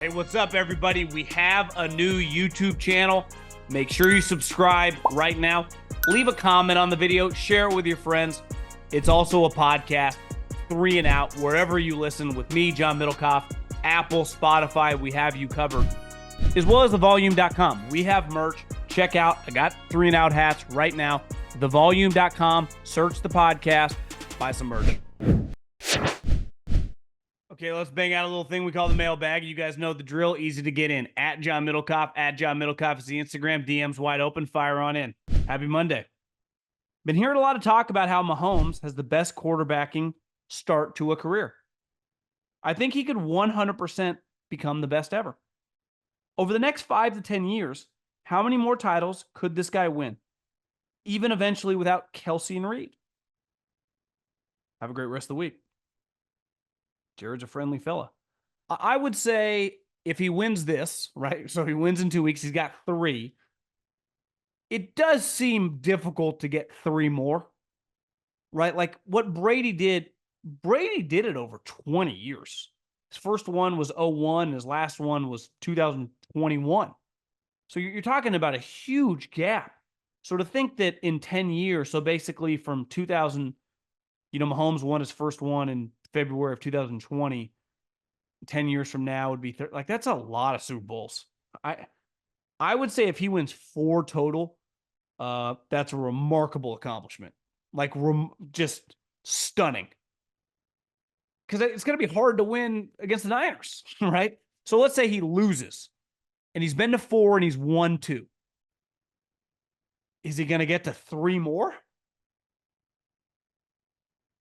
Hey, what's up, everybody? We have a new YouTube channel. Make sure you subscribe right now. Leave a comment on the video. Share it with your friends. It's also a podcast, 3 and Out, wherever you listen with me, John Middlekauff, Apple, Spotify. We have you covered, as well as thevolume.com. We have merch. Check out. I got 3 and Out hats right now. Thevolume.com. Search the podcast. Buy some merch. Okay, let's bang out a little thing we call the mailbag. You guys know the drill. Easy to get in. At John Middlekauff. At John Middlekauff is the Instagram. DMs wide open. Fire on in. Happy Monday. Been hearing a lot of talk about how Mahomes has the best quarterbacking start to a career. I think he could 100% become the best ever. Over the next 5 to 10 years, how many more titles could this guy win? Even eventually without Kelsey and Reed. Have a great rest of the week. Jared's a friendly fella. I would say if he wins this, right? So he wins in 2 weeks. He's got 3. It does seem difficult to get 3 more, right? Like what Brady did it over 20 years. His first one was 2001. His last one was 2021. So you're talking about a huge gap. So to think that in 10 years, so basically from 2000, Mahomes won his first one in February of 2020. 10 years from now would be like that's a lot of Super Bowls. I would say if he wins 4 total, that's a remarkable accomplishment. Like just stunning. Because it's going to be hard to win against the Niners, right? So let's say he loses, and he's been to 4 and he's won 2. Is he going to get to 3 more?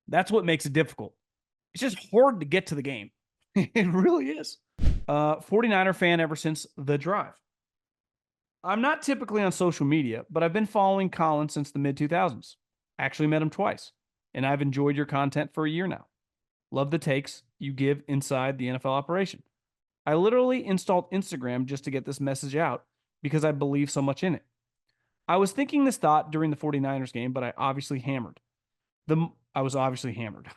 That's what makes it difficult. It's just hard to get to the game. It really is. 49er fan ever since the drive. I'm not typically on social media, but I've been following Colin since the mid-2000s. Actually met him twice, and I've enjoyed your content for a year now. Love the takes you give inside the NFL operation. I literally installed Instagram just to get this message out because I believe so much in it. I was thinking this thought during the 49ers game, but I was obviously hammered.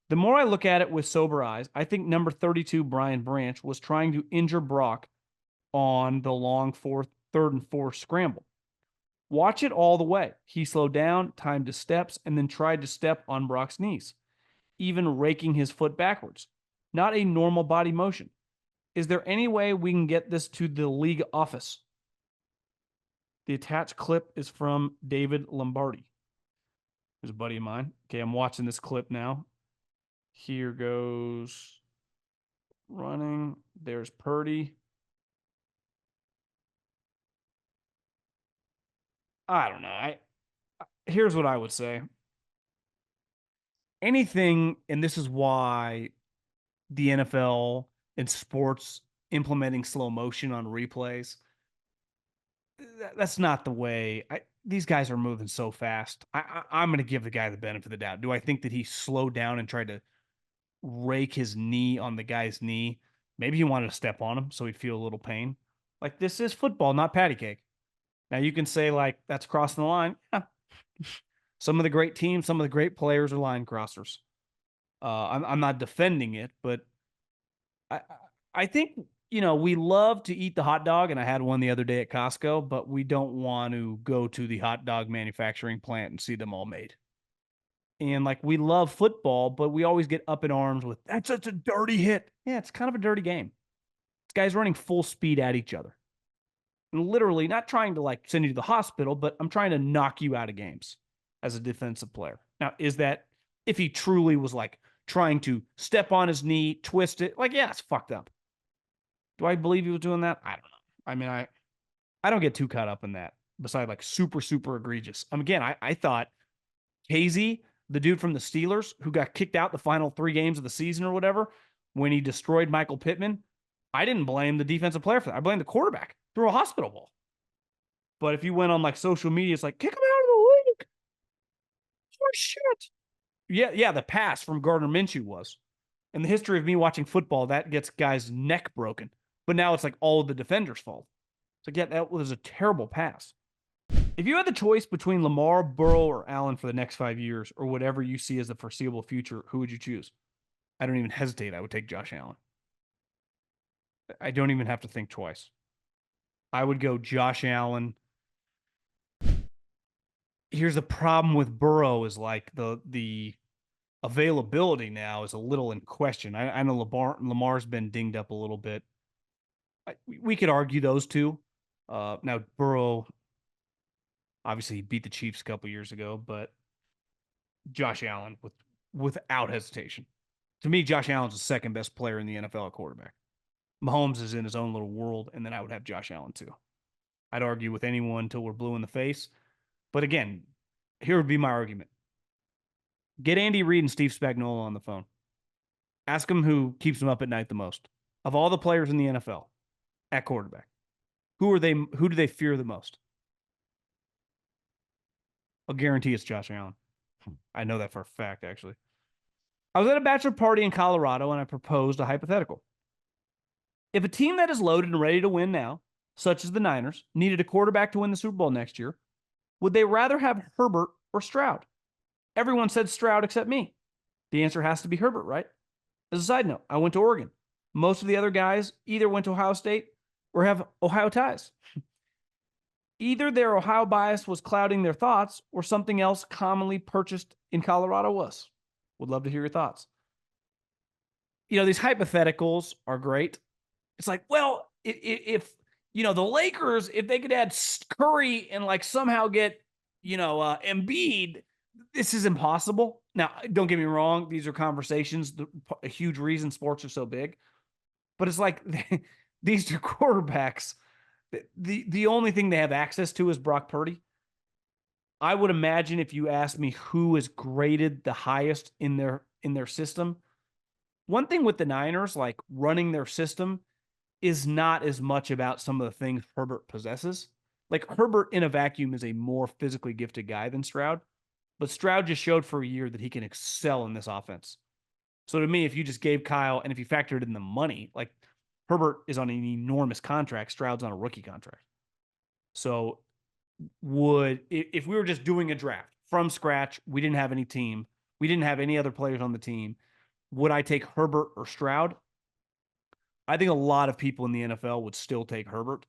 The more I look at it with sober eyes, I think number 32, Brian Branch, was trying to injure Brock on the long 3rd and 4 scramble. Watch it all the way. He slowed down, timed his steps, and then tried to step on Brock's knees, even raking his foot backwards. Not a normal body motion. Is there any way we can get this to the league office? The attached clip is from David Lombardi, who's a buddy of mine. Okay, I'm watching this clip now. Here goes running. There's Purdy. I don't know. Here's what I would say. Anything, and this is why the NFL and sports implementing slow motion on replays, that's not the way. These guys are moving so fast. I'm going to give the guy the benefit of the doubt. Do I think that he slowed down and tried to rake his knee on the guy's knee? Maybe he wanted to step on him so he'd feel a little pain. Like, this is football, not patty cake. Now, you can say, like, that's crossing the line. Yeah. Some of the great teams, some of the great players are line crossers. I'm not defending it, but I think, we love to eat the hot dog, and I had one the other day at Costco, but we don't want to go to the hot dog manufacturing plant and see them all made. And, like, we love football, but we always get up in arms with, that's such a dirty hit. Yeah, it's kind of a dirty game. This guy's running full speed at each other. And literally not trying to, like, send you to the hospital, but I'm trying to knock you out of games as a defensive player. Now, is that if he truly was, like, trying to step on his knee, twist it? Like, yeah, it's fucked up. Do I believe he was doing that? I don't know. I mean, I don't get too caught up in that, besides, like, super, super egregious. Again, I thought Casey, the dude from the Steelers who got kicked out the final 3 games of the season or whatever, when he destroyed Michael Pittman, I didn't blame the defensive player for that. I blamed the quarterback. Threw a hospital ball. But if you went on, like, social media, it's like, kick him out of the league. Oh, shit. Yeah, the pass from Gardner Minshew was. In the history of me watching football, that gets guys' neck broken. But now it's like all of the defenders' fault. It's like, yeah, that was a terrible pass. If you had the choice between Lamar, Burrow, or Allen for the next 5 years, or whatever you see as the foreseeable future, who would you choose? I don't even hesitate. I would take Josh Allen. I don't even have to think twice. I would go Josh Allen. Here's the problem with Burrow is like the availability now is a little in question. I know Lamar's been dinged up a little bit. We could argue those two. Now Burrow obviously beat the Chiefs a couple years ago, but Josh Allen without hesitation. To me, Josh Allen's the second best player in the NFL at quarterback. Mahomes is in his own little world, and then I would have Josh Allen too. I'd argue with anyone until we're blue in the face. But again, here would be my argument. Get Andy Reid and Steve Spagnuolo on the phone. Ask them who keeps them up at night the most. Of all the players in the NFL at quarterback, who do they fear the most? I'll guarantee it's Josh Allen. I know that for a fact, actually. I was at a bachelor party in Colorado, and I proposed a hypothetical. If a team that is loaded and ready to win now, such as the Niners, needed a quarterback to win the Super Bowl next year, would they rather have Herbert or Stroud? Everyone said Stroud except me. The answer has to be Herbert, right? As a side note, I went to Oregon. Most of the other guys either went to Ohio State or have Ohio ties. Either their Ohio bias was clouding their thoughts or something else commonly purchased in Colorado was. Would love to hear your thoughts. These hypotheticals are great. It's like, well, if the Lakers, if they could add Curry and like somehow get, Embiid, this is impossible. Now, don't get me wrong. These are conversations, a huge reason sports are so big. But it's like these two quarterbacks, the only thing they have access to is Brock Purdy. I would imagine if you asked me who is graded the highest in their system, one thing with the Niners, like running their system, is not as much about some of the things Herbert possesses. Like Herbert in a vacuum is a more physically gifted guy than Stroud, but Stroud just showed for a year that he can excel in this offense. So to me, if you just gave Kyle, and if you factored in the money, like Herbert is on an enormous contract, Stroud's on a rookie contract. So if we were just doing a draft from scratch, we didn't have any team, we didn't have any other players on the team, would I take Herbert or Stroud? I think a lot of people in the NFL would still take Herbert.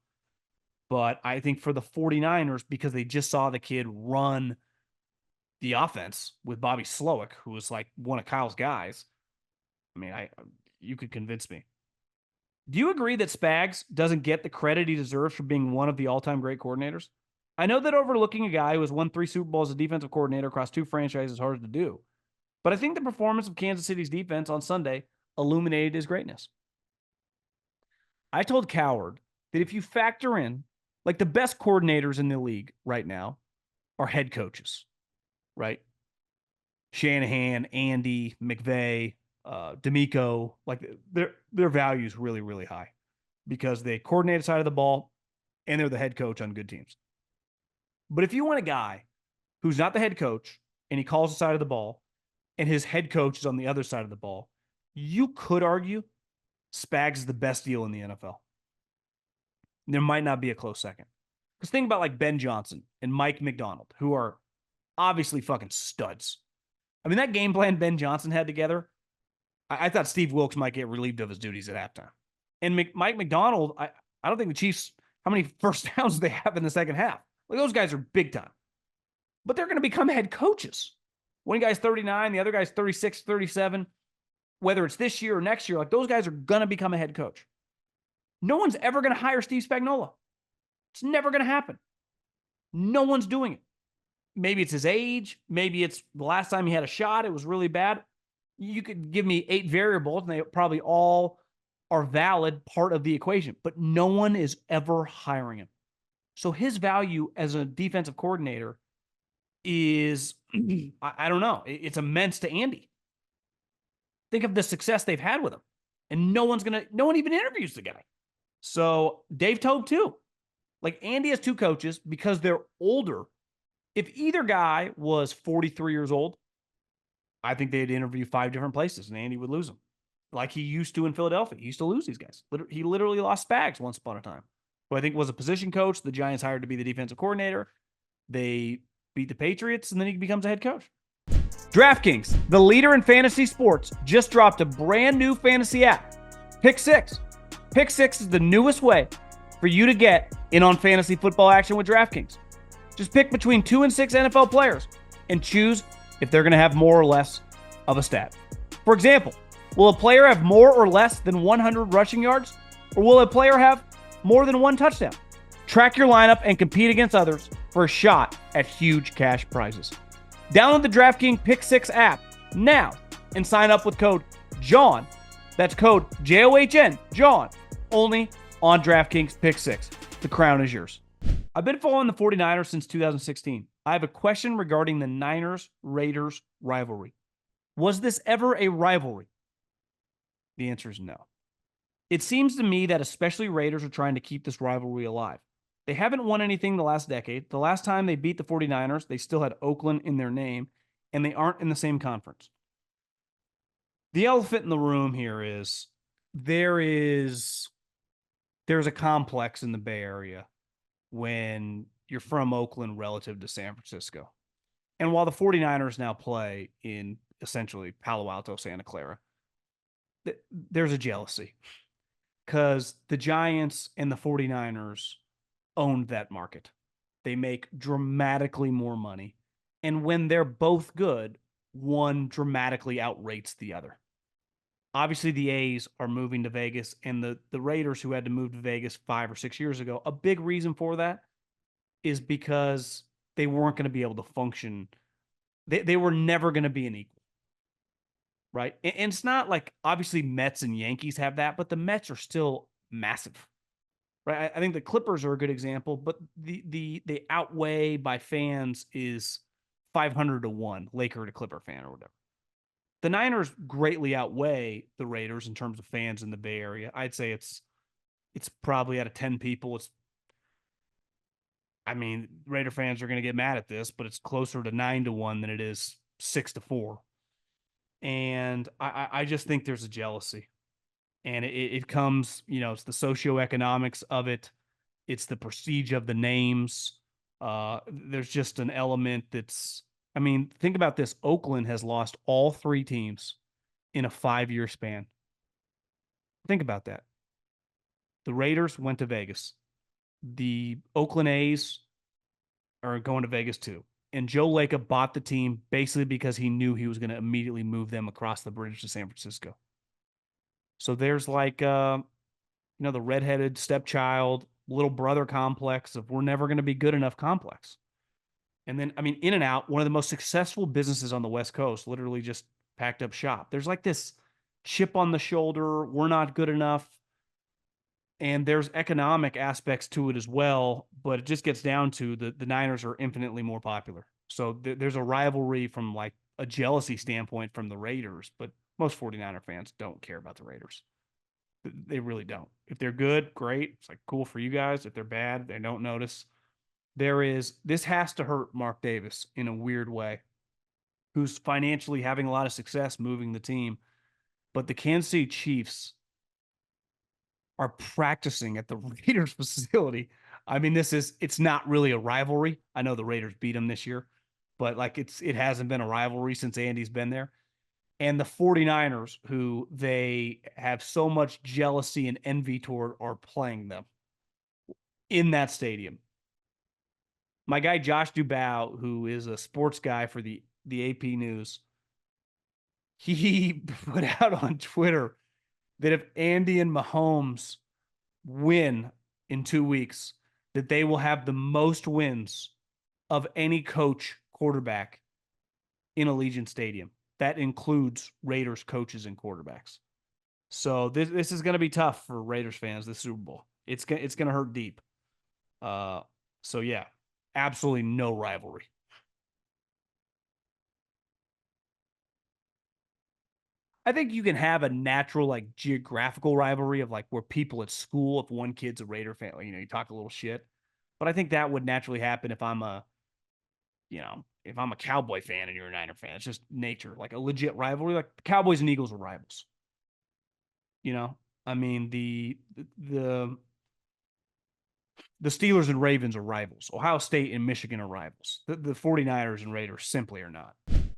But I think for the 49ers, because they just saw the kid run the offense with Bobby Slowick, who was like one of Kyle's guys, I mean, you could convince me. Do you agree that Spags doesn't get the credit he deserves for being one of the all-time great coordinators? I know that overlooking a guy who has won 3 Super Bowls as a defensive coordinator across 2 franchises is hard to do. But I think the performance of Kansas City's defense on Sunday illuminated his greatness. I told Coward that if you factor in, like the best coordinators in the league right now are head coaches, right? Shanahan, Andy, McVay, D'Amico, like their value is really, really high because they coordinate the side of the ball and they're the head coach on good teams. But if you want a guy who's not the head coach and he calls the side of the ball and his head coach is on the other side of the ball, you could argue Spags is the best deal in the NFL. There might not be a close second. Because think about like Ben Johnson and Mike McDonald, who are obviously fucking studs. I mean, that game plan Ben Johnson had together, I thought Steve Wilkes might get relieved of his duties at halftime. And Mike McDonald, I don't think the Chiefs, how many first downs do they have in the second half? Like those guys are big time. But they're going to become head coaches. One guy's 39, the other guy's 36, 37. Whether it's this year or next year, like those guys are going to become a head coach. No one's ever going to hire Steve Spagnuolo. It's never going to happen. No one's doing it. Maybe it's his age. Maybe it's the last time he had a shot, it was really bad. You could give me 8 variables, and they probably all are valid part of the equation, but no one is ever hiring him. So his value as a defensive coordinator is, I don't know, it's immense to Andy. Think of the success they've had with him. And no one even interviews the guy. So Dave Tobe too. Like Andy has 2 coaches because they're older. If either guy was 43 years old, I think they'd interview 5 different places and Andy would lose them. Like he used to in Philadelphia. He used to lose these guys. He literally lost Spags once upon a time, who I think was a position coach. The Giants hired to be the defensive coordinator. They beat the Patriots, and then he becomes a head coach. DraftKings, the leader in fantasy sports, just dropped a brand new fantasy app, Pick 6. Pick Six is the newest way for you to get in on fantasy football action with DraftKings. Just pick between 2 and 6 NFL players and choose if they're going to have more or less of a stat. For example, will a player have more or less than 100 rushing yards, or will a player have more than 1 touchdown? Track your lineup and compete against others for a shot at huge cash prizes. Download the DraftKings Pick Six app now and sign up with code JOHN. That's code JOHN, John, only on DraftKings Pick Six. The crown is yours. I've been following the 49ers since 2016. I have a question regarding the Niners-Raiders rivalry. Was this ever a rivalry? The answer is no. It seems to me that especially Raiders are trying to keep this rivalry alive. They haven't won anything the last decade. The last time they beat the 49ers, they still had Oakland in their name, and they aren't in the same conference. The elephant in the room here is there's a complex in the Bay Area when you're from Oakland relative to San Francisco. And while the 49ers now play in essentially Palo Alto, Santa Clara, there's a jealousy because the Giants and the 49ers owned that market. They make dramatically more money. And when they're both good, one dramatically outrates the other. Obviously, the A's are moving to Vegas, and the Raiders, who had to move to Vegas 5 or 6 years ago, a big reason for that is because they weren't going to be able to function. They were never going to be an equal, right? And it's not like, obviously, Mets and Yankees have that, but the Mets are still massive, right? I think the Clippers are a good example, but the outweigh by fans is 500 to 1, Laker to Clipper fan or whatever. The Niners greatly outweigh the Raiders in terms of fans in the Bay Area. I'd say it's probably out of 10 people. Raider fans are going to get mad at this, but it's closer to 9 to 1 than it is 6 to 4. And I just think there's a jealousy. And it comes, it's the socioeconomics of it. It's the prestige of the names. There's just an element that's, think about this. Oakland has lost all 3 teams in a 5-year span. Think about that. The Raiders went to Vegas. The Oakland A's are going to Vegas too. And Joe Lacob bought the team basically because he knew he was going to immediately move them across the bridge to San Francisco. So there's the redheaded stepchild, little brother complex of we're never going to be good enough complex. And then, In-N-Out, one of the most successful businesses on the West Coast, literally just packed up shop. There's this chip on the shoulder. We're not good enough. And there's economic aspects to it as well, but it just gets down to the Niners are infinitely more popular. So there's a rivalry from a jealousy standpoint from the Raiders, but most 49er fans don't care about the Raiders. They really don't. If they're good, great. It's cool for you guys. If they're bad, they don't notice. This has to hurt Mark Davis in a weird way, who's financially having a lot of success moving the team. But the Kansas City Chiefs are practicing at the Raiders facility. It's not really a rivalry. I know the Raiders beat them this year, but it hasn't been a rivalry since Andy's been there. And the 49ers, who they have so much jealousy and envy toward, are playing them in that stadium. My guy, Josh Dubow, who is a sports guy for the AP News, he put out on Twitter that if Andy and Mahomes win in 2 weeks, that they will have the most wins of any coach quarterback in Allegiant Stadium. That includes Raiders coaches and quarterbacks. So this is going to be tough for Raiders fans, this Super Bowl. It's going to hurt deep. So yeah, absolutely no rivalry. I think you can have a natural geographical rivalry of where people at school, if one kid's a Raider fan, you talk a little shit. But I think that would naturally happen if I'm a Cowboy fan and you're a Niner fan. It's just nature, a legit rivalry. The Cowboys and Eagles are rivals. The Steelers and Ravens are rivals. Ohio State and Michigan are rivals. The 49ers and Raiders simply are not.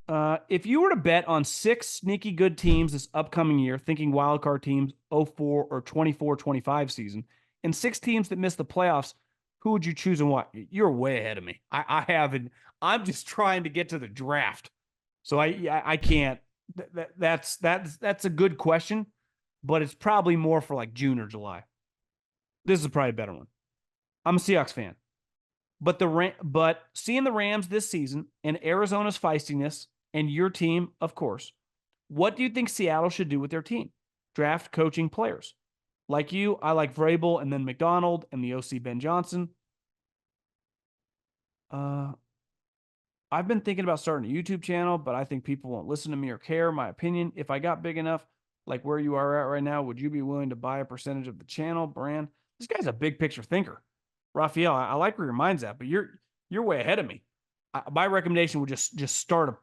If you were to bet on 6 sneaky good teams this upcoming year, thinking wildcard teams 04 or 24-25 season, and 6 teams that missed the playoffs, who would you choose and what? You're way ahead of me. I haven't. I'm just trying to get to the draft, so I can't. That's a good question, but it's probably more for like June or July. This is probably a better one. I'm a Seahawks fan, but seeing the Rams this season and Arizona's feistiness and your team, of course, what do you think Seattle should do with their team? Draft, coaching, players. Like you, I like Vrabel and then McDonald and the OC Ben Johnson. I've been thinking about starting a YouTube channel, but I think people won't listen to me or care my opinion. If I got big enough, like where you are at right now, would you be willing to buy a percentage of the channel brand? This guy's a big picture thinker. Raphael, I like where your mind's at, but you're way ahead of me. My recommendation would just start a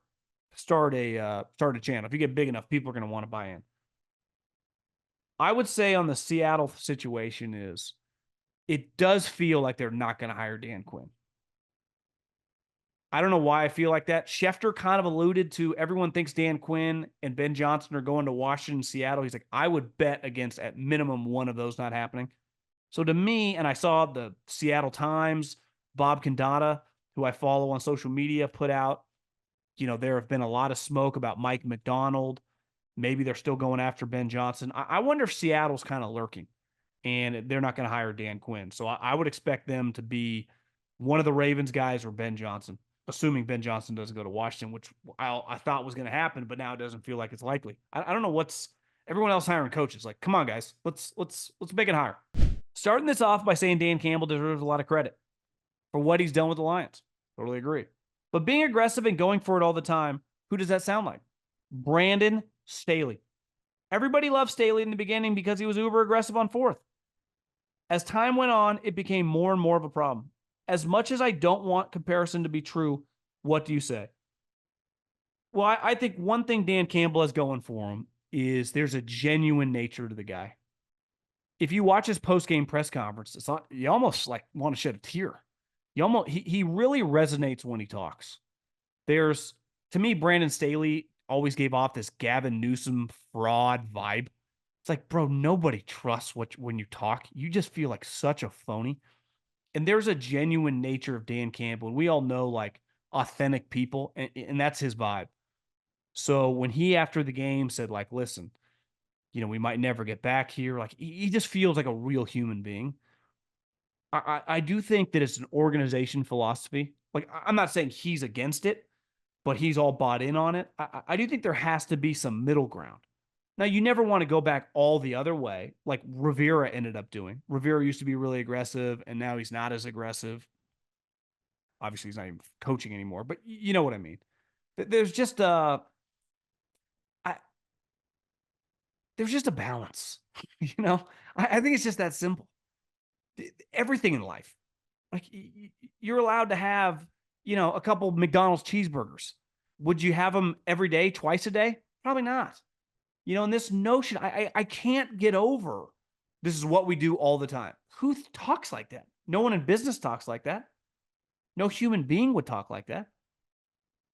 channel. If you get big enough, people are going to want to buy in. I would say on the Seattle situation is it does feel like they're not going to hire Dan Quinn. I don't know why I feel like that. Schefter kind of alluded to everyone thinks Dan Quinn and Ben Johnson are going to Washington, Seattle. He's like, I would bet against at minimum one of those not happening. So to me, and I saw the Seattle Times, Bob Condata, who I follow on social media, put out, there have been a lot of smoke about Mike McDonald. Maybe they're still going after Ben Johnson. I wonder if Seattle's kind of lurking and they're not going to hire Dan Quinn. So I would expect them to be one of the Ravens guys or Ben Johnson, assuming Ben Johnson doesn't go to Washington, which I thought was going to happen, but now it doesn't feel like it's likely. I don't know what's everyone else hiring coaches. Like, come on, guys, let's make it higher. Starting this off by saying Dan Campbell deserves a lot of credit for what he's done with the Lions. Totally agree. But being aggressive and going for it all the time, who does that sound like? Brandon Staley. Everybody loved Staley in the beginning because he was uber aggressive on fourth. As time went on, it became more and more of a problem. As much as I don't want comparison to be true, what do you say? Well, I think one thing Dan Campbell has going for him is there's a genuine nature to the guy. If you watch his post-game press conference, it's not, you almost like want to shed a tear. He really resonates when he talks. To me, Brandon Staley always gave off this Gavin Newsom fraud vibe. It's like, bro, nobody trusts when you talk. You just feel like such a phony. And there's a genuine nature of Dan Campbell. And we all know like authentic people, and that's his vibe. So when he, after the game, said like, listen, we might never get back here. Like he just feels like a real human being. I do think that it's an organization philosophy. Like I'm not saying he's against it, but he's all bought in on it. I do think there has to be some middle ground. Now, you never want to go back all the other way, like Rivera ended up doing. Rivera used to be really aggressive, and now he's not as aggressive. Obviously, he's not even coaching anymore, but you know what I mean. There's just a balance, I think it's just that simple. Everything in life, like you're allowed to have, a couple McDonald's cheeseburgers. Would you have them every day, twice a day? Probably not. And this notion, I can't get over. This is what we do all the time. Who talks like that? No one in business talks like that. No human being would talk like that.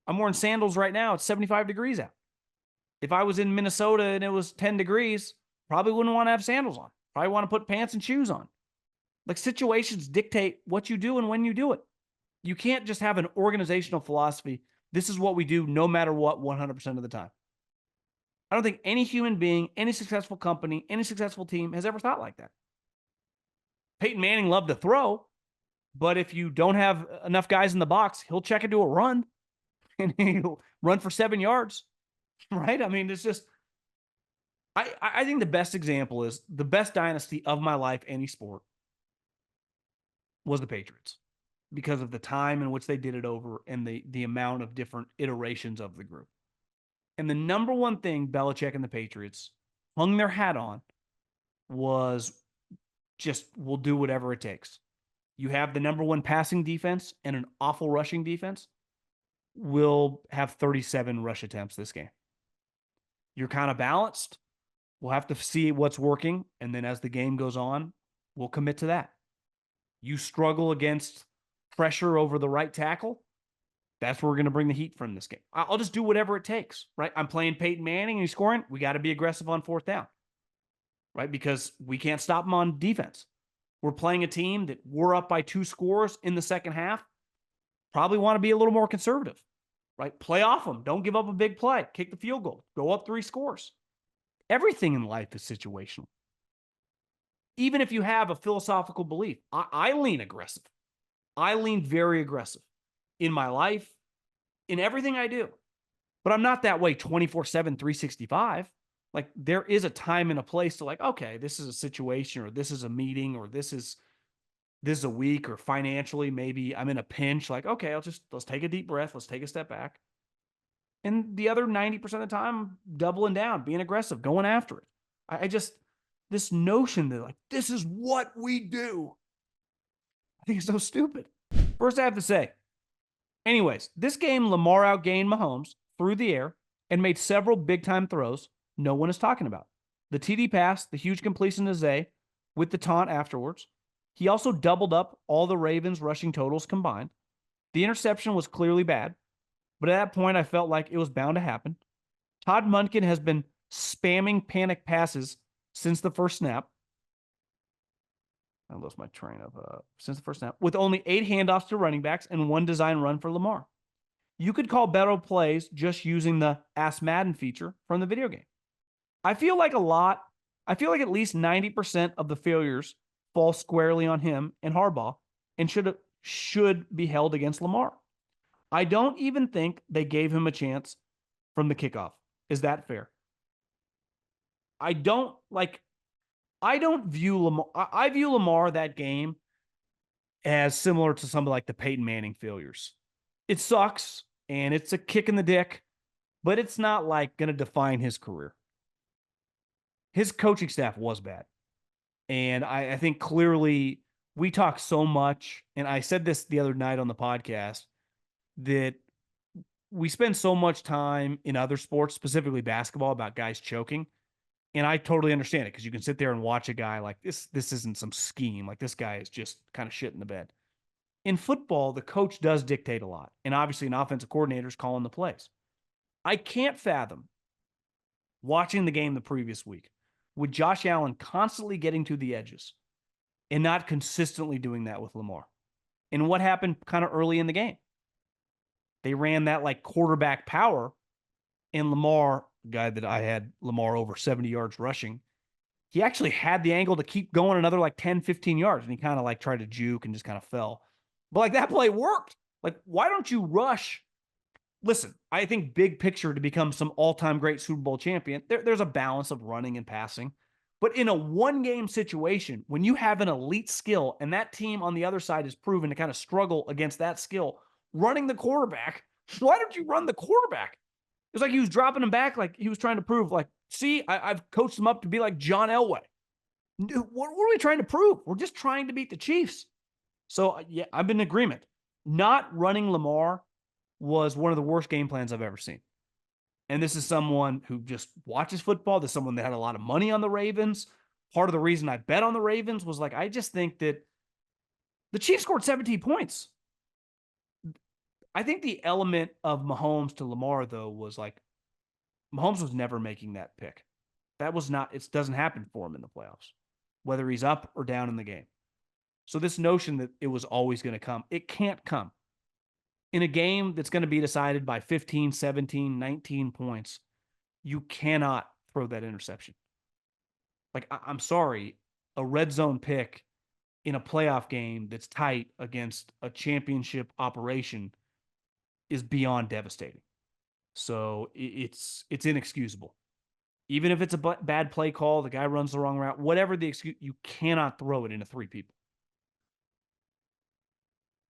I'm wearing sandals right now. It's 75 degrees out. If I was in Minnesota and it was 10 degrees, probably wouldn't want to have sandals on. Probably want to put pants and shoes on. Like situations dictate what you do and when you do it. You can't just have an organizational philosophy. This is what we do no matter what 100% of the time. I don't think any human being, any successful company, any successful team has ever thought like that. Peyton Manning loved to throw, but if you don't have enough guys in the box, he'll check into a run and he'll run for 7 yards, right? I mean, it's just, I think the best example is the best dynasty of my life, any sport, was the Patriots because of the time in which they did it over and the amount of different iterations of the group. And the number one thing Belichick and the Patriots hung their hat on was just, we'll do whatever it takes. You have the number one passing defense and an awful rushing defense. We'll have 37 rush attempts this game. You're kind of balanced. We'll have to see what's working. And then as the game goes on, we'll commit to that. You struggle against pressure over the right tackle. That's where we're going to bring the heat from this game. I'll just do whatever it takes, right? I'm playing Peyton Manning and he's scoring. We got to be aggressive on fourth down, right? Because we can't stop him on defense. We're playing a team that we're up by 2 scores in the second half. Probably want to be a little more conservative, right? Play off them. Don't give up a big play. Kick the field goal. Go up 3 scores. Everything in life is situational. Even if you have a philosophical belief, I lean aggressive. I lean very aggressive in my life, in everything I do. But I'm not that way 24/7, 365. Like there is a time and a place to like, okay, this is a situation or this is a meeting or this is a week or financially, maybe I'm in a pinch. Like, okay, let's take a deep breath. Let's take a step back. And the other 90% of the time, doubling down, being aggressive, going after it. I just, this notion that like, this is what we do, I think it's so stupid. First, I have to say, anyways, this game, Lamar outgained Mahomes through the air and made several big-time throws no one is talking about. The TD pass, the huge completion to Zay with the taunt afterwards. He also doubled up all the Ravens rushing totals combined. The interception was clearly bad, but at that point, I felt like it was bound to happen. Todd Monken has been spamming panic passes since the first snap. I lost my train of since the first snap, with only 8 handoffs to running backs and 1 design run for Lamar. You could call better plays just using the Ask Madden feature from the video game. I feel like at least 90% of the failures fall squarely on him and Harbaugh and should be held against Lamar. I don't even think they gave him a chance from the kickoff. Is that fair? I don't view Lamar. I view Lamar that game as similar to some of like the Peyton Manning failures. It sucks and it's a kick in the dick, but it's not like going to define his career. His coaching staff was bad. And I think clearly we talk so much, and I said this the other night on the podcast, that we spend so much time in other sports, specifically basketball, about guys choking. And I totally understand it because you can sit there and watch a guy like this. This isn't some scheme. Like this guy is just kind of shit in the bed. In football, the coach does dictate a lot. And obviously an offensive coordinator is calling the plays. I can't fathom watching the game the previous week with Josh Allen constantly getting to the edges and not consistently doing that with Lamar. And what happened kind of early in the game? They ran that like quarterback power, and Lamar, guy that I had Lamar over 70 yards rushing, he actually had the angle to keep going another like 10, 15 yards. And he kind of like tried to juke and just kind of fell. But like that play worked. Like, why don't you rush? Listen, I think big picture to become some all-time great Super Bowl champion, there's a balance of running and passing. But in a one-game situation, when you have an elite skill and that team on the other side is proven to kind of struggle against that skill, running the quarterback, why don't you run the quarterback? It was like he was dropping him back like he was trying to prove, like, see, I've coached him up to be like John Elway. Dude, what are we trying to prove? We're just trying to beat the Chiefs. So, yeah, I'm in agreement. Not running Lamar was one of the worst game plans I've ever seen. And this is someone who just watches football. This is someone that had a lot of money on the Ravens. Part of the reason I bet on the Ravens was like, I just think that the Chiefs scored 17 points. I think the element of Mahomes to Lamar, though, was like Mahomes was never making that pick. That was not, it doesn't happen for him in the playoffs, whether he's up or down in the game. So this notion that it was always going to come, it can't come. In a game that's going to be decided by 15, 17, 19 points, you cannot throw that interception. Like, I'm sorry, a red zone pick in a playoff game that's tight against a championship operation is beyond devastating. So it's inexcusable. Even if it's a bad play call, the guy runs the wrong route, whatever the excuse, you cannot throw it into 3 people.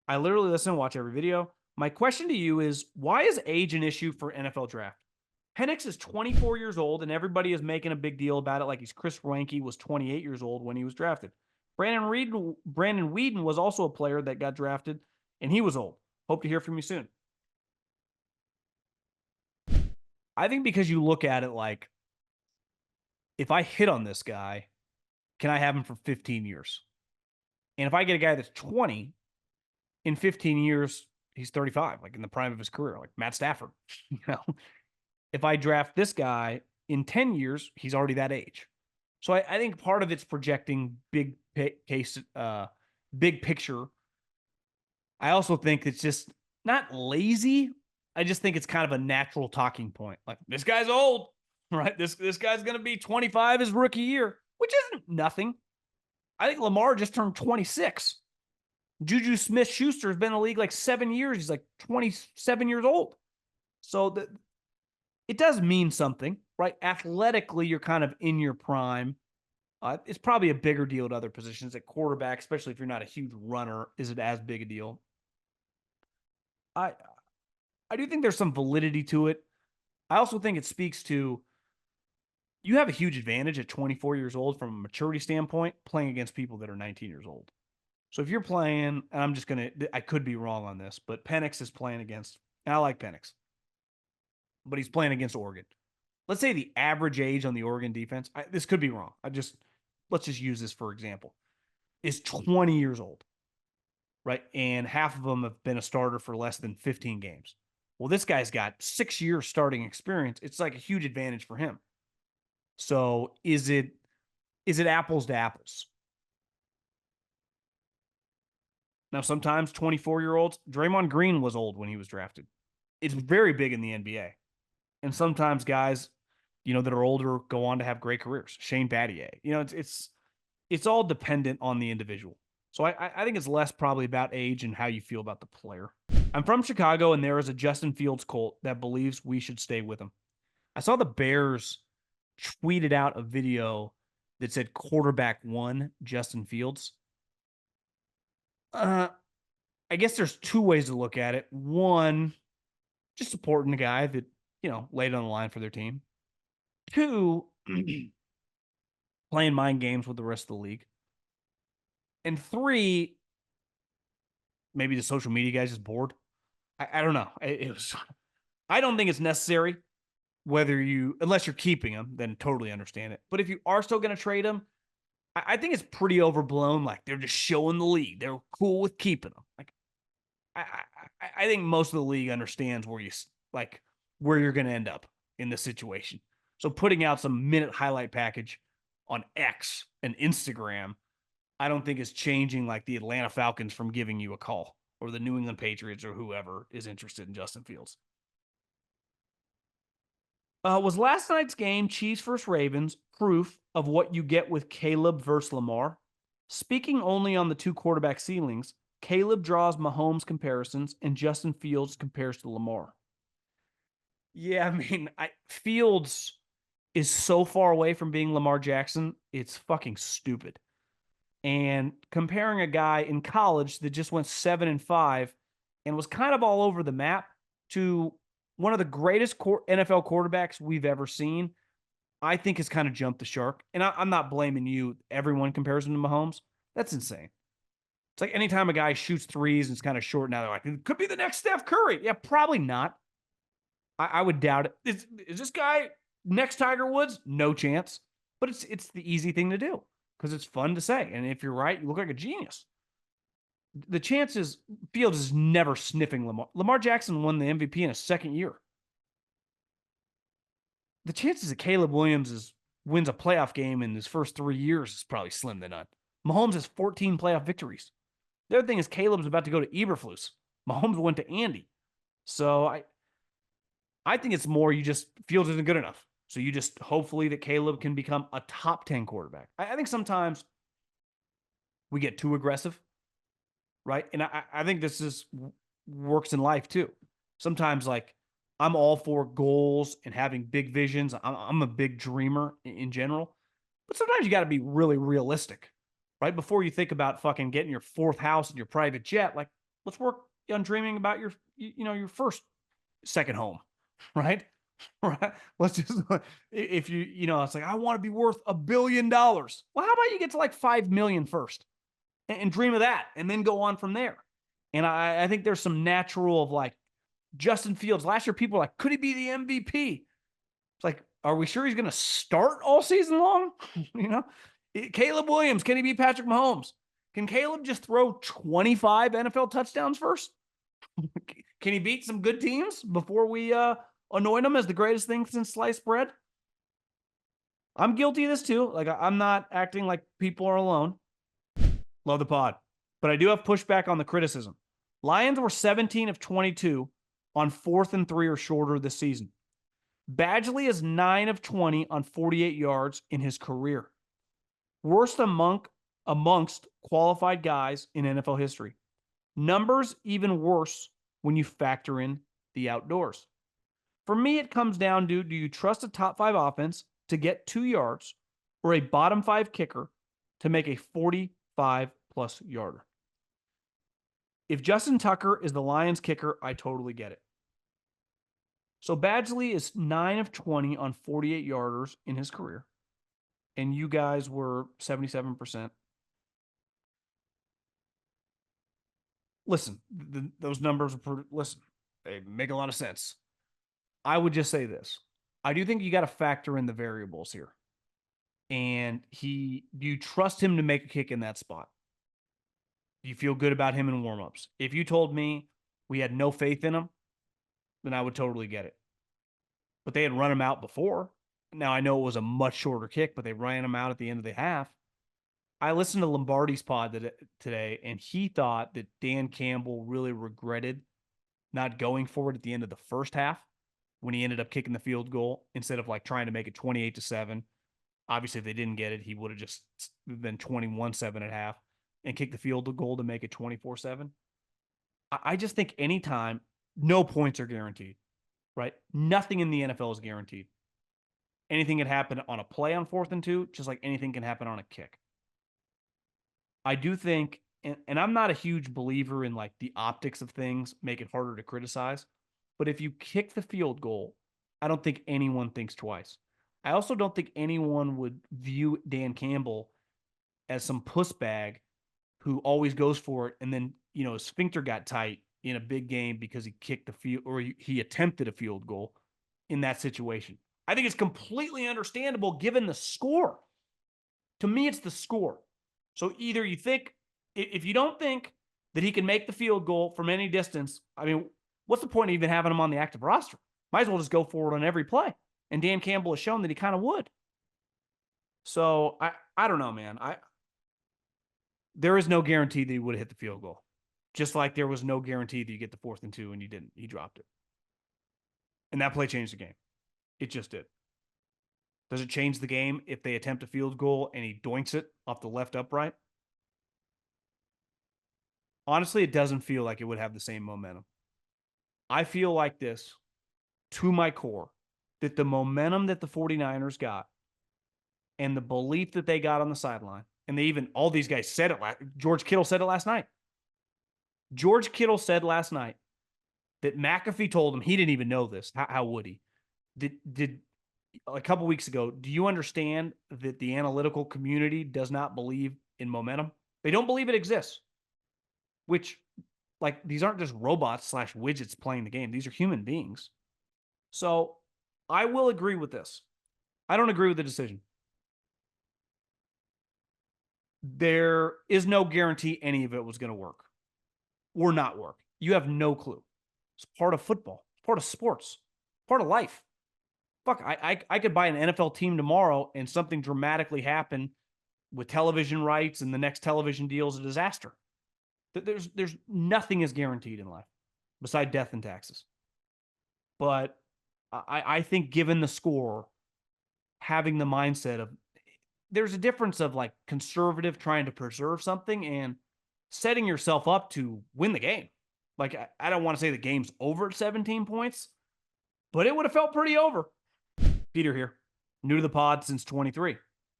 I literally listen and watch every video. My question to you is, why is age an issue for NFL draft? Penix is 24 years old, and everybody is making a big deal about it like he's Chris Reinke was 28 years old when he was drafted. Brandon Weeden was also a player that got drafted, and he was old. Hope to hear from you soon. I think because you look at it like, if I hit on this guy, can I have him for 15 years? And if I get a guy that's 20, in 15 years, he's 35, like in the prime of his career, like Matt Stafford. You know, if I draft this guy in 10 years, he's already that age. So I think part of it's projecting big picture. I also think it's just not lazy. I just think it's kind of a natural talking point. Like, this guy's old, right? This guy's going to be 25 his rookie year, which isn't nothing. I think Lamar just turned 26. Juju Smith-Schuster has been in the league like 7 years. He's like 27 years old. So it does mean something, right? Athletically, you're kind of in your prime. It's probably a bigger deal at other positions. At quarterback, especially if you're not a huge runner, is it as big a deal? I do think there's some validity to it. I also think it speaks to you have a huge advantage at 24 years old from a maturity standpoint playing against people that are 19 years old. So if you're playing, and I could be wrong on this, but Penix is playing against, and I like Penix, but he's playing against Oregon. Let's say the average age on the Oregon defense, this could be wrong. Let's just use this for example, is 20 years old, right? And half of them have been a starter for less than 15 games. Well, this guy's got 6 years starting experience. It's like a huge advantage for him. So is it apples to apples? Now, sometimes 24-year-olds, Draymond Green was old when he was drafted. It's very big in the NBA. And sometimes guys, that are older go on to have great careers. Shane Battier. It's all dependent on the individual. So I think it's less probably about age and how you feel about the player. I'm from Chicago, and there is a Justin Fields cult that believes we should stay with him. I saw the Bears tweeted out a video that said quarterback 1, Justin Fields. I guess there's two ways to look at it. One, just supporting the guy that, laid on the line for their team. Two, playing mind games with the rest of the league. And three, maybe the social media guy's just bored. I don't know. I don't think it's necessary. Unless you're keeping him, then totally understand it. But if you are still going to trade him, I think it's pretty overblown. Like, they're just showing the league. They're cool with keeping him. Like, I think most of the league understands where you're going to end up in this situation. So putting out some minute highlight package on X and Instagram, I don't think is changing like the Atlanta Falcons from giving you a call, or the New England Patriots, or whoever is interested in Justin Fields. Was last night's game, Chiefs versus Ravens, proof of what you get with Caleb versus Lamar? Speaking only on the two quarterback ceilings, Caleb draws Mahomes comparisons and Justin Fields compares to Lamar. Yeah, I mean, Fields is so far away from being Lamar Jackson, it's fucking stupid. And comparing a guy in college that just went 7-5 and was kind of all over the map to one of the greatest NFL quarterbacks we've ever seen, I think has kind of jumped the shark. And I'm not blaming you. Everyone compares him to Mahomes. That's insane. It's like anytime a guy shoots threes and it's kind of short, now they're like, it could be the next Steph Curry. Yeah, probably not. I would doubt it. Is this guy next Tiger Woods? No chance. But it's the easy thing to do because it's fun to say. And if you're right, you look like a genius. The chances, Fields is never sniffing Lamar. Lamar Jackson won the MVP in a second year. The chances that Caleb Williams wins a playoff game in his first 3 years is probably slim to none. Mahomes has 14 playoff victories. The other thing is Caleb's about to go to Eberflus. Mahomes went to Andy. So I think it's more Fields isn't good enough. So you just hopefully that Caleb can become a top 10 quarterback. I think sometimes we get too aggressive, right? And I think this works in life too. Sometimes I'm all for goals and having big visions. I'm a big dreamer in general. But sometimes you got to be really realistic, right? Before you think about fucking getting your fourth house and your private jet, let's work on dreaming about your second home, right? Right. Let's just, if it's like, I want to be worth $1 billion. Well, how about you get to 5 million first and dream of that and then go on from there? And I think there's some natural of Justin Fields. Last year, people were like, could he be the MVP? It's like, are we sure he's going to start all season long? Caleb Williams, can he be Patrick Mahomes? Can Caleb just throw 25 NFL touchdowns first? Can he beat some good teams before we anoint him as the greatest thing since sliced bread? I'm guilty of this too. Like, I'm not acting like people are alone. Love the pod. But I do have pushback on the criticism. Lions were 17 of 22 on 4th and 3 or shorter this season. Badgley is 9 of 20 on 48 yards in his career. Worst amongst qualified guys in NFL history. Numbers even worse when you factor in the outdoors. For me, it comes down to, do you trust a top 5 offense to get 2 yards or a bottom 5 kicker to make a 45-plus yarder? If Justin Tucker is the Lions kicker, I totally get it. So Badgley is 9 of 20 on 48 yarders in his career, and you guys were 77%. Listen, those numbers are they make a lot of sense. I would just say this. I do think you got to factor in the variables here. And do you trust him to make a kick in that spot? Do you feel good about him in warmups? If you told me we had no faith in him, then I would totally get it. But they had run him out before. Now, I know it was a much shorter kick, but they ran him out at the end of the half. I listened to Lombardi's pod today, and he thought that Dan Campbell really regretted not going for it at the end of the first half when he ended up kicking the field goal instead of like trying to make it 28-7. Obviously, if they didn't get it, he would have just been 21-7 at half and kicked the field goal to make it 24-7. I just think anytime, no points are guaranteed, right? Nothing in the NFL is guaranteed. Anything can happen on a play on 4th and 2, just like anything can happen on a kick. I do think, and I'm not a huge believer in like the optics of things make it harder to criticize, but if you kick the field goal, I don't think anyone thinks twice. I also don't think anyone would view Dan Campbell as some puss bag who always goes for it and then, his sphincter got tight in a big game because he kicked the field or he attempted a field goal in that situation. I think it's completely understandable given the score. To me, it's the score. So either you think, if you don't think that he can make the field goal from any distance, I mean, what's the point of even having him on the active roster? Might as well just go forward on every play. And Dan Campbell has shown that he kind of would. So I don't know, man. There is no guarantee that he would have hit the field goal. Just like there was no guarantee that you get the 4th and 2 and you didn't. He dropped it. And that play changed the game. It just did. Does it change the game if they attempt a field goal and he doinks it off the left upright? Honestly, it doesn't feel like it would have the same momentum. I feel like this, to my core, that the momentum that the 49ers got and the belief that they got on the sideline, and all these guys said it. George Kittle said it last night. George Kittle said last night that McAfee told him, he didn't even know this. How would he? Did a couple weeks ago, do you understand that the analytical community does not believe in momentum? They don't believe it exists, which, like, these aren't just robots / widgets playing the game. These are human beings. So I will agree with this. I don't agree with the decision. There is no guarantee any of it was going to work or not work. You have no clue. It's part of football. It's part of sports. Part of life. Fuck, I could buy an NFL team tomorrow and something dramatically happen with television rights and the next television deal is a disaster. There's nothing is guaranteed in life besides death and taxes. But I think given the score, having the mindset of, there's a difference of like conservative trying to preserve something and setting yourself up to win the game. Like, I don't want to say the game's over at 17 points, but it would have felt pretty over. Peter here, new to the pod since 23.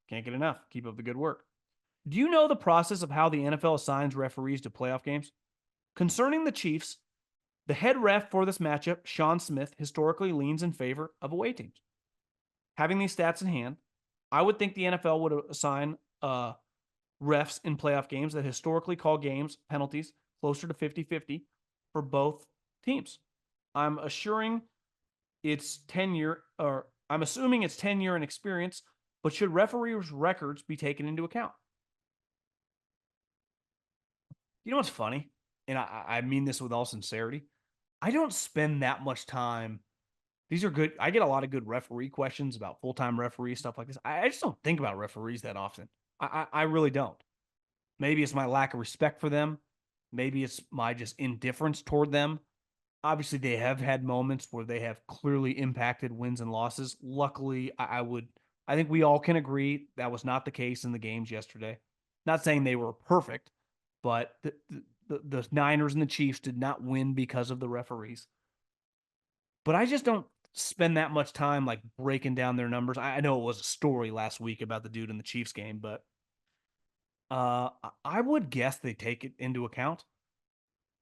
Can't get enough. Keep up the good work. Do you know the process of how the NFL assigns referees to playoff games? Concerning the Chiefs, the head ref for this matchup, Sean Smith, historically leans in favor of away teams. Having these stats in hand, I would think the NFL would assign refs in playoff games that historically call games penalties closer to 50-50 for both teams. I'm assuming it's tenure and experience, but should referees' records be taken into account? You know what's funny and I mean this with all sincerity, I don't spend that much time. These are good. I get a lot of good referee questions about full-time referees, stuff like this. I just don't think about referees that often. I really don't. Maybe it's my lack of respect for them. Maybe it's my just indifference toward them. Obviously, they have had moments where they have clearly impacted wins and losses. Luckily, I think we all can agree that was not the case in the games yesterday. Not saying they were perfect, but the Niners and the Chiefs did not win because of the referees. But I just don't spend that much time like breaking down their numbers. I know it was a story last week about the dude in the Chiefs game, but I would guess they take it into account.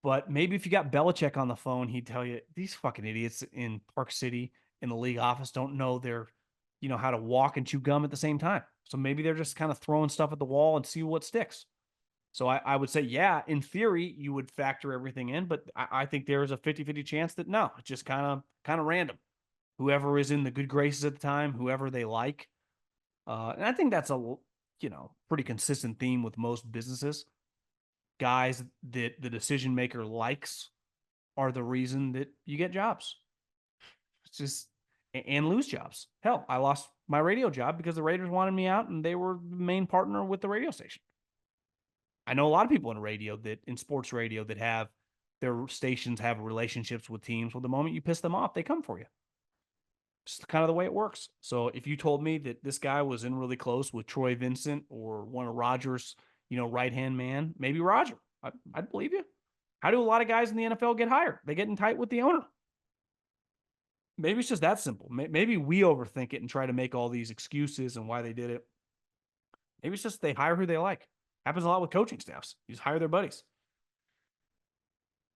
But maybe if you got Belichick on the phone, he'd tell you these fucking idiots in Park City in the league office don't know how to walk and chew gum at the same time. So maybe they're just kind of throwing stuff at the wall and see what sticks. So I would say, yeah, in theory, you would factor everything in, but I think there is a 50-50 chance that no, it's just kind of random. Whoever is in the good graces at the time, whoever they like. And I think that's a pretty consistent theme with most businesses. Guys that the decision maker likes are the reason that you get jobs. It's just and lose jobs. Hell, I lost my radio job because the Raiders wanted me out and they were the main partner with the radio station. I know a lot of people in sports radio that have their stations have relationships with teams. Well, the moment you piss them off, they come for you. It's kind of the way it works. So if you told me that this guy was in really close with Troy Vincent or one of Rogers, right hand man, maybe Roger, I'd believe you. How do a lot of guys in the NFL get hired? They get in tight with the owner. Maybe it's just that simple. Maybe we overthink it and try to make all these excuses and why they did it. Maybe it's just they hire who they like. Happens a lot with coaching staffs. You just hire their buddies.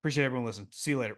Appreciate everyone listening. See you later.